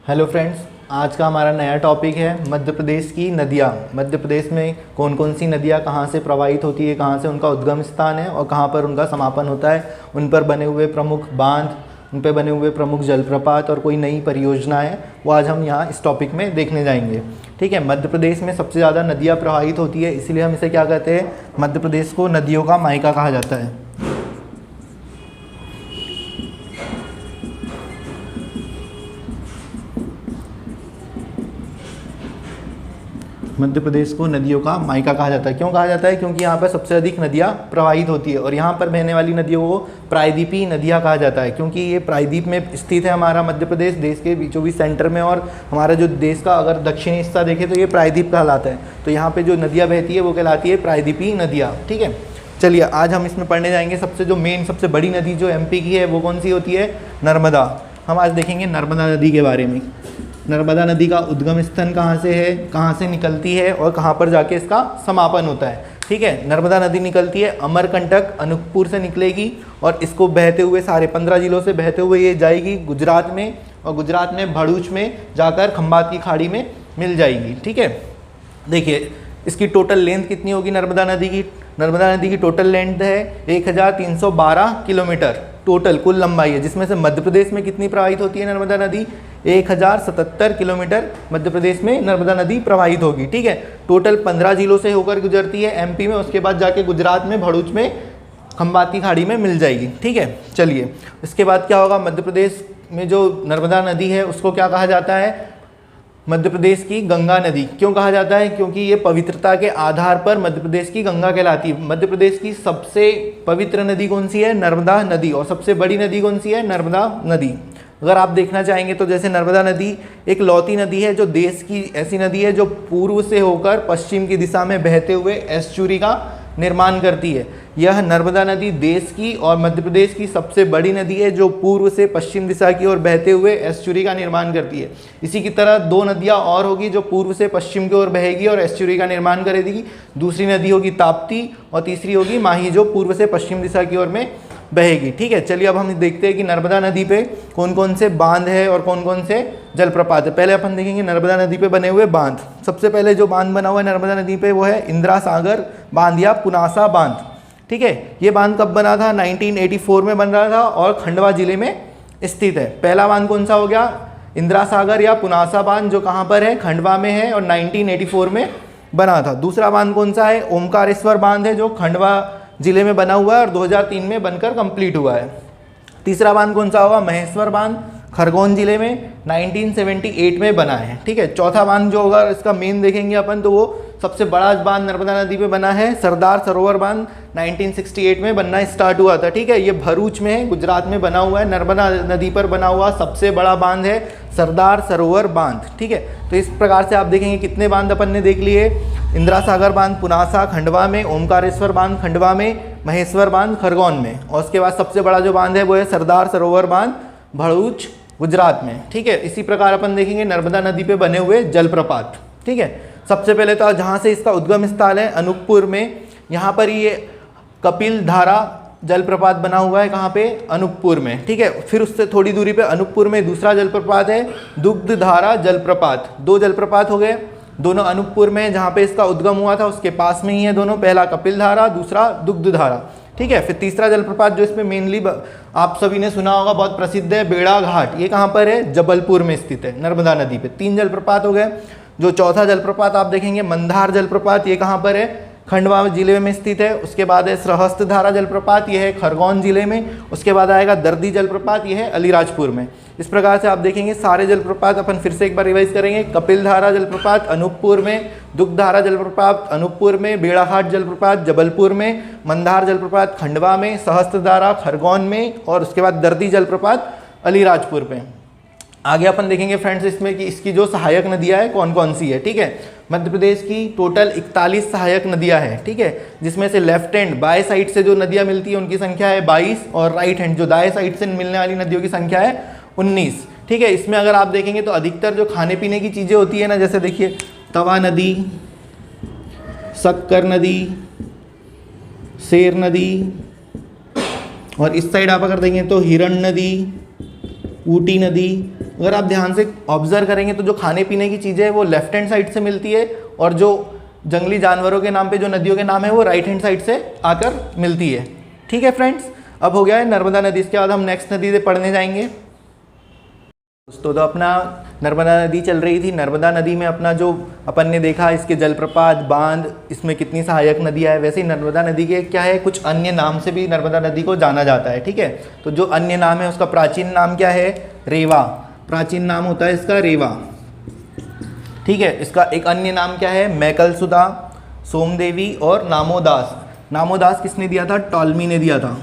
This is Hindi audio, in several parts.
हेलो फ्रेंड्स, आज का हमारा नया टॉपिक है मध्य प्रदेश की नदियाँ। मध्य प्रदेश में कौन कौन सी नदियाँ कहाँ से प्रवाहित होती है, कहाँ से उनका उद्गम स्थान है और कहाँ पर उनका समापन होता है, उन पर बने हुए प्रमुख बांध, उन पर बने हुए प्रमुख जलप्रपात और कोई नई परियोजना है, वो आज हम यहाँ इस टॉपिक में देखने जाएंगे। ठीक है, मध्य प्रदेश में सबसे ज़्यादा नदियाँ प्रवाहित होती है, इसीलिए हम इसे क्या कहते हैं, मध्य प्रदेश को नदियों का मायका कहा जाता है। मध्य प्रदेश को नदियों का मायका कहा जाता है। क्यों कहा जाता है? क्योंकि यहाँ पर सबसे अधिक नदियाँ प्रवाहित होती है और यहाँ पर बहने वाली नदियों को प्रायद्वीपीय नदियाँ कहा जाता है, क्योंकि ये प्रायद्वीप में स्थित है हमारा मध्य प्रदेश, देश के बीचों बीच सेंटर में। और हमारा जो देश का अगर दक्षिणी हिस्सा देखें तो ये प्रायद्वीप कहलाता है। तो यहाँ पर जो नदियाँ बहती है वो कहलाती है प्रायद्वीपीय नदियाँ। ठीक है, चलिए आज हम इसमें पढ़ने जाएंगे। सबसे जो मेन सबसे बड़ी नदी जो एमपी की है वो कौन सी होती है? नर्मदा। हम आज देखेंगे नर्मदा नदी के बारे में। नर्मदा नदी का उद्गम स्थान कहाँ से है, कहाँ से निकलती है और कहाँ पर जाके इसका समापन होता है। ठीक है, नर्मदा नदी निकलती है अमरकंटक अनूपपुर से निकलेगी और इसको बहते हुए सारे 15 जिलों से बहते हुए ये जाएगी गुजरात में, और गुजरात में भरूच में जाकर खंबात की खाड़ी में मिल जाएगी। ठीक है, देखिए इसकी टोटल लेंथ कितनी होगी नर्मदा नदी की? नर्मदा नदी की टोटल लेंथ है 1312 किलोमीटर, टोटल कुल लंबाई है, जिसमें से मध्य प्रदेश में कितनी प्रवाहित होती है नर्मदा नदी? 1077 किलोमीटर मध्य प्रदेश में नर्मदा नदी प्रवाहित होगी। ठीक है, टोटल 15 जिलों से होकर गुजरती है एमपी में, उसके बाद जाके गुजरात में भरूच में खंबात की खाड़ी में मिल जाएगी। ठीक है, चलिए इसके बाद क्या होगा? मध्य प्रदेश में जो नर्मदा नदी है उसको क्या कहा जाता है? मध्य प्रदेश की गंगा नदी। क्यों कहा जाता है? क्योंकि ये पवित्रता के आधार पर मध्य प्रदेश की गंगा कहलाती है। मध्य प्रदेश की सबसे पवित्र नदी कौन सी है? नर्मदा नदी। और सबसे बड़ी नदी कौन सी है? नर्मदा नदी। अगर आप देखना चाहेंगे तो जैसे नर्मदा नदी एक लौती नदी है जो देश की ऐसी नदी है जो पूर्व से होकर पश्चिम की दिशा में बहते हुए एस्चुरी का निर्माण करती है। यह नर्मदा नदी देश की और मध्य प्रदेश की सबसे बड़ी नदी है जो पूर्व से पश्चिम दिशा की ओर बहते हुए एस्चुरी का निर्माण करती है। इसी की तरह दो नदियां और होगी जो पूर्व से पश्चिम की ओर बहेगी और एस्चुरी का निर्माण करेगी। दूसरी नदी होगी ताप्ती और तीसरी होगी माही जो पूर्व से पश्चिम दिशा की ओर में बहेगी। ठीक है, चलिए अब हम देखते हैं कि नर्मदा नदी पे कौन कौन से बांध है और कौन कौन से जलप्रपात है। पहले अपन देखेंगे नर्मदा नदी पे बने हुए बांध। सबसे पहले जो बांध बना हुआ है नर्मदा नदी पे वो है इंदिरा सागर बांध या पुनासा बांध। ठीक है, ये बांध कब बना था? 1984 में बन रहा था और खंडवा जिले में स्थित है। पहला बांध कौन सा हो गया? इंदिरा सागर या पुनासा बांध, जो कहाँ पर है? खंडवा में है और 1984 में बना था। दूसरा बांध कौन सा है? ओमकारेश्वर बांध है जो खंडवा जिले में बना हुआ है और 2003 में बनकर कंप्लीट हुआ है। तीसरा बांध कौन सा होगा? महेश्वर बांध, खरगोन जिले में 1978 में बना है। ठीक है, चौथा बांध जो होगा इसका मेन देखेंगे अपन तो वो सबसे बड़ा बांध नर्मदा नदी पे बना है सरदार सरोवर बांध, 1968 में बनना स्टार्ट हुआ था। ठीक है, ये भरूच में है, गुजरात में बना हुआ है। नर्मदा नदी पर बना हुआ सबसे बड़ा बांध है सरदार सरोवर बांध। ठीक है, तो इस प्रकार से आप देखेंगे कितने बांध अपन ने देख लिए। इंदिरा सागर बांध पुनासा खंडवा में, ओमकारेश्वर बांध खंडवा में, महेश्वर बांध खरगोन में, और उसके बाद सबसे बड़ा जो बांध है वो है सरदार सरोवर बांध भरूच गुजरात में। ठीक है, इसी प्रकार अपन देखेंगे नर्मदा नदी पे बने हुए जलप्रपात। ठीक है, सबसे पहले तो जहाँ से इसका उद्गम स्थल है अनूपपुर में, यहाँ पर ये कपिल धारा जलप्रपात बना हुआ है। कहाँ पे? अनूपपुर में। ठीक है, फिर उससे थोड़ी दूरी पे अनूपपुर में दूसरा जलप्रपात है दुग्ध धारा जलप्रपात। दो जलप्रपात हो गए, दोनों अनूपपुर में जहाँ पे इसका उद्गम हुआ था उसके पास में ही है दोनों, पहला कपिल धारा दूसरा दुग्ध धारा। ठीक है, फिर तीसरा जलप्रपात जो इसमें मेनली आप सभी ने सुना होगा, बहुत प्रसिद्ध है, बेड़ा घाट। ये कहाँ पर है? जबलपुर में स्थित है नर्मदा नदी पे। 3 जलप्रपात हो गए। जो चौथा जलप्रपात आप देखेंगे मंदार जलप्रपात, ये कहाँ पर है? खंडवा जिले में स्थित है। उसके बाद है सहस्त्र धारा जलप्रपात, ये है खरगोन जिले में। उसके बाद आएगा दर्दी जलप्रपात, ये है अलीराजपुर में। इस प्रकार से आप देखेंगे सारे जलप्रपात अपन फिर से एक बार रिवाइज करेंगे। कपिल धारा जलप्रपात अनूपपुर में, दुग्ध धारा जलप्रपात अनूपपुर में, बेड़ाघाट जलप्रपात जबलपुर में, मंदार जलप्रपात खंडवा में, सहस्त्र धारा खरगोन में, और उसके बाद दर्दी जलप्रपात अलीराजपुर में। आगे अपन देखेंगे फ्रेंड्स इसमें कि इसकी जो सहायक नदियाँ है कौन कौन सी है। ठीक है, मध्य प्रदेश की टोटल 41 सहायक नदियाँ हैं। ठीक है, जिसमें से लेफ्ट हैंड बाएं साइड से जो नदियाँ मिलती है उनकी संख्या है 22 और राइट हैंड जो दाएं साइड से मिलने वाली नदियों की संख्या है 19। ठीक है, इसमें अगर आप देखेंगे तो अधिकतर जो खाने पीने की चीज़ें होती है ना, जैसे देखिए तवा नदी, शक्कर नदी, शेर नदी, और इस साइड आप अगर देखेंगे तो हिरण नदी, ऊटी नदी। अगर आप ध्यान से ऑब्जर्व करेंगे तो जो खाने पीने की चीज़ें हैं वो लेफ्ट हैंड साइड से मिलती है, और जो जंगली जानवरों के नाम पे जो नदियों के नाम है वो राइट हैंड साइड से आकर मिलती है। ठीक है फ्रेंड्स, अब हो गया है नर्मदा नदी। इसके बाद हम नेक्स्ट नदी से पढ़ने जाएंगे दोस्तों। तो अपना नर्मदा नदी चल रही थी। नर्मदा नदी में अपना जो अपन ने देखा इसके जलप्रपात, बांध, इसमें कितनी सहायक नदियाँ है। वैसे ही नर्मदा नदी के क्या है, कुछ अन्य नाम से भी नर्मदा नदी को जाना जाता है। ठीक है, तो जो अन्य नाम है उसका प्राचीन नाम क्या है, रेवा। प्राचीन नाम होता है इसका रेवा। ठीक है, इसका एक अन्य नाम क्या है, मैकलसुधा, सोमदेवी और नामोदास। नामोदास किसने दिया था, टॉलमी ने दिया था।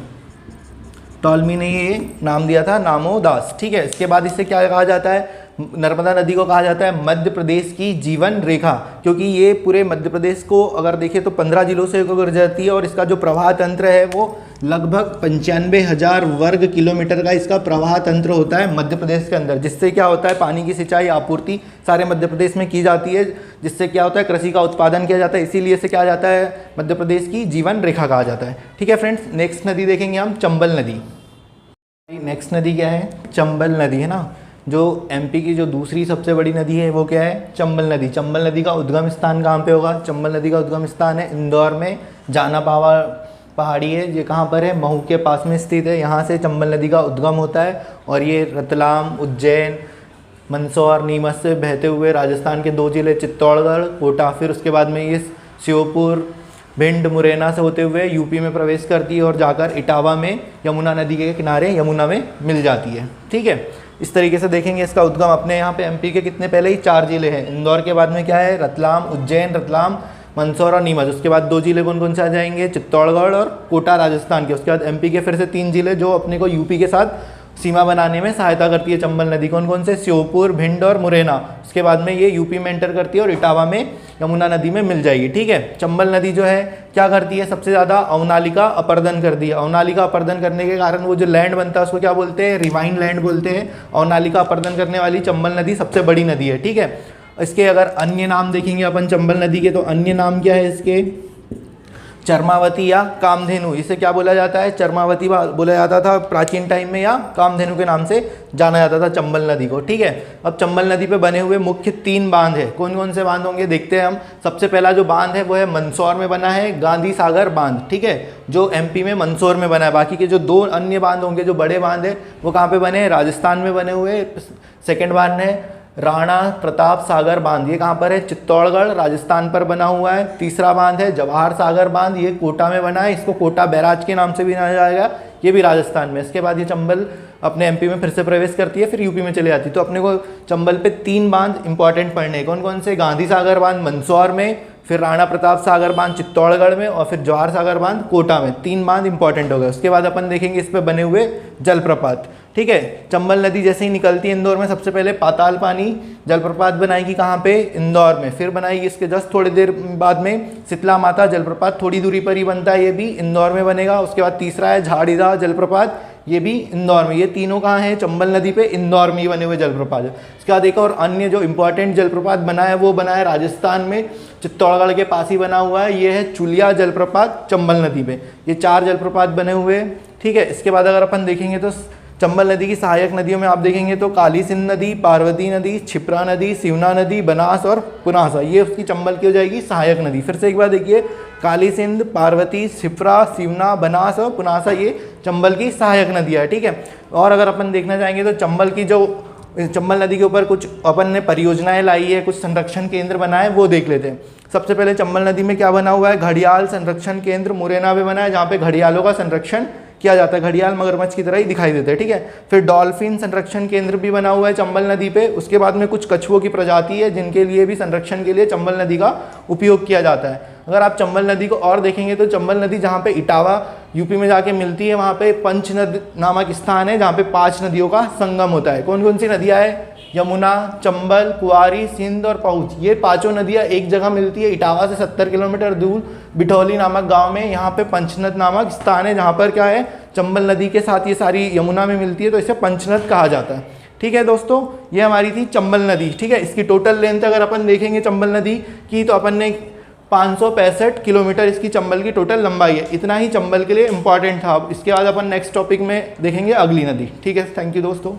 टॉलमी ने ये नाम दिया था नामोदास। ठीक है, इसके बाद इसे क्या कहा जाता है, नर्मदा नदी को कहा जाता है मध्य प्रदेश की जीवन रेखा, क्योंकि ये पूरे मध्य प्रदेश को अगर देखें तो 15 जिलों से गुजर जाती है, और इसका जो प्रवाह तंत्र है वो लगभग 95,000 वर्ग किलोमीटर का इसका प्रवाह तंत्र होता है मध्य प्रदेश के अंदर, जिससे क्या होता है पानी की सिंचाई आपूर्ति सारे मध्य प्रदेश में की जाती है, जिससे क्या होता है कृषि का उत्पादन किया जाता है। इसीलिए इसे क्या जाता है, मध्य प्रदेश की जीवन रेखा कहा जाता है। ठीक है फ्रेंड्स, नेक्स्ट नदी देखेंगे हम चंबल नदी। नेक्स्ट नदी क्या है, चंबल नदी है ना। जो एमपी की जो दूसरी सबसे बड़ी नदी है वो क्या है, चंबल नदी। चंबल नदी का उद्गम स्थान कहाँ पे होगा, चंबल नदी का उद्गम स्थान है इंदौर में, जाना पावा पहाड़ी है, ये कहाँ पर है, महू के पास में स्थित है। यहाँ से चंबल नदी का उद्गम होता है, और ये रतलाम, उज्जैन, मंदसौर, नीमच से बहते हुए राजस्थान के 2 जिले चित्तौड़गढ़, कोटा, फिर उसके बाद में ये श्योपुर, भिंड, मुरैना से होते हुए यूपी में प्रवेश करती है, और जाकर इटावा में यमुना नदी के किनारे यमुना में मिल जाती है। ठीक है, इस तरीके से देखेंगे इसका उद्गम। अपने यहाँ पे एमपी के कितने पहले ही 4 जिले हैं। इंदौर के बाद में क्या है, रतलाम, उज्जैन, रतलाम, मंदसौर और नीमच। उसके बाद 2 जिले कौन कौन से आ जाएंगे, चित्तौड़गढ़ और कोटा राजस्थान के। उसके बाद एमपी के फिर से 3 जिले जो अपने को यूपी के साथ सीमा बनाने में सहायता करती है चंबल नदी। कौन कौन से, श्योपुर, भिंड और मुरैना। उसके बाद में ये यूपी में एंटर करती है और इटावा में यमुना नदी में मिल जाएगी। ठीक है, चंबल नदी जो है क्या करती है, सबसे ज़्यादा अवनालिका अपर्दन करती है। अवनालिका अपर्दन करने के कारण वो जो लैंड बनता है उसको क्या बोलते हैं, रिवाइन लैंड बोलते हैं। अवनालिका अपर्दन करने वाली चंबल नदी सबसे बड़ी नदी है। ठीक है, इसके अगर अन्य नाम देखेंगे अपन चंबल नदी के, तो अन्य नाम क्या है इसके, चर्मावती या कामधेनु। इसे क्या बोला जाता है, चर्मावती बोला जाता था प्राचीन टाइम में, या कामधेनु के नाम से जाना जाता था चंबल नदी को। ठीक है, अब चंबल नदी पे बने हुए मुख्य 3 बांध है। कौन कौन से बांध होंगे देखते हैं हम। सबसे पहला जो बांध है वो है मंदसौर में बना है, गांधी सागर बांध। ठीक है, जो एमपी में मंदसौर में बना है। बाकी के जो 2 अन्य बांध होंगे, जो बड़े बांध है, वो कहाँ पे बने हैं, राजस्थान में बने हुए। सेकेंड बांध है राणा प्रताप सागर बांध, ये कहाँ पर है, चित्तौड़गढ़ राजस्थान पर बना हुआ है। तीसरा बांध है जवाहर सागर बांध, ये कोटा में बना है, इसको कोटा बैराज के नाम से भी जाना जाएगा, ये भी राजस्थान में। इसके बाद ये चंबल अपने एमपी में फिर से प्रवेश करती है, फिर यूपी में चली जाती है। तो अपने को चंबल पे 3 बांध इंपॉर्टेंट पढ़ने हैं। कौन कौन से, गांधी सागर बांध मंदसौर में, फिर राणा प्रताप सागर बांध चित्तौड़गढ़ में, और फिर जवाहर सागर बांध कोटा में। 3 बांध इंपॉर्टेंट हो गए। उसके बाद अपन देखेंगे इस पे बने हुए जलप्रपात। ठीक है, चंबल नदी जैसे ही निकलती है इंदौर में, सबसे पहले पाताल पानी जलप्रपात बनाएगी कहाँ पे, इंदौर में। फिर बनाएगी इसके जस्ट थोड़ी देर बाद में शीतला माता जलप्रपात, थोड़ी दूरी पर ही बनता है, ये भी इंदौर में बनेगा। उसके बाद तीसरा है झाड़ीदा जलप्रपात, ये भी इंदौर में। ये तीनों कहाँ हैं, चंबल नदी पे इंदौर में ही बने हुए जलप्रपात है। उसके बाद एक और अन्य जो इंपॉर्टेंट जलप्रपात बना है वो बना है राजस्थान में, चित्तौड़गढ़ के पास ही बना हुआ है। ये है चुलिया जलप्रपात चंबल नदी पे। ये 4 जलप्रपात बने हुए हैं। ठीक है, इसके बाद अगर अपन देखेंगे तो चंबल नदी की सहायक नदियों में आप देखेंगे तो काली सिंध नदी, पार्वती नदी, क्षिप्रा नदी, शिवना नदी, बनास और पुनासा, ये उसकी चंबल की हो जाएगी सहायक नदी। फिर से एक बार देखिए, काली सिंध, पार्वती, क्षिप्रा, शिवना, बनास और पुनासा, ये चंबल की सहायक नदियाँ है। ठीक है, और अगर अपन देखना चाहेंगे तो चंबल की जो चंबल नदी के ऊपर कुछ अपन ने परियोजनाएं लाई है, कुछ संरक्षण केंद्र बनाए, वो देख लेते हैं। सबसे पहले चंबल नदी में क्या बना हुआ है, घड़ियाल संरक्षण केंद्र मुरैना में बना है, जहाँ पे घड़ियालों का संरक्षण किया जाता है। घड़ियाल मगरमच्छ की तरह ही दिखाई देते हैं। ठीक है, फिर डॉल्फिन संरक्षण केंद्र भी बना हुआ है चंबल नदी पे। उसके बाद में कुछ कछुओं की प्रजाति है जिनके लिए भी संरक्षण के लिए चंबल नदी का उपयोग किया जाता है। अगर आप चंबल नदी को और देखेंगे तो चंबल नदी जहाँ पे इटावा यूपी में जाके मिलती है, वहाँ पे पंचनद नामक स्थान है जहाँ पे 5 नदियों का संगम होता है। कौन कौन सी नदियाँ है, यमुना, चंबल, कुआरी, सिंध और पहुंच, ये 5 नदियाँ एक जगह मिलती है इटावा से 70 किलोमीटर दूर बिठौली नामक गांव में। यहाँ पे पंचनद नामक स्थान है जहाँ पर क्या है, चंबल नदी के साथ ये सारी यमुना में मिलती है, तो इसे पंचनद कहा जाता है। ठीक है दोस्तों, ये हमारी थी चंबल नदी। ठीक है, इसकी टोटल लेंथ अगर अपन देखेंगे चंबल नदी की, तो अपन ने 565 किलोमीटर इसकी चंबल की टोटल लंबाई है। इतना ही चंबल के लिए इंपॉर्टेंट था। इसके बाद अपन नेक्स्ट टॉपिक में देखेंगे अगली नदी। ठीक है, थैंक यू दोस्तों।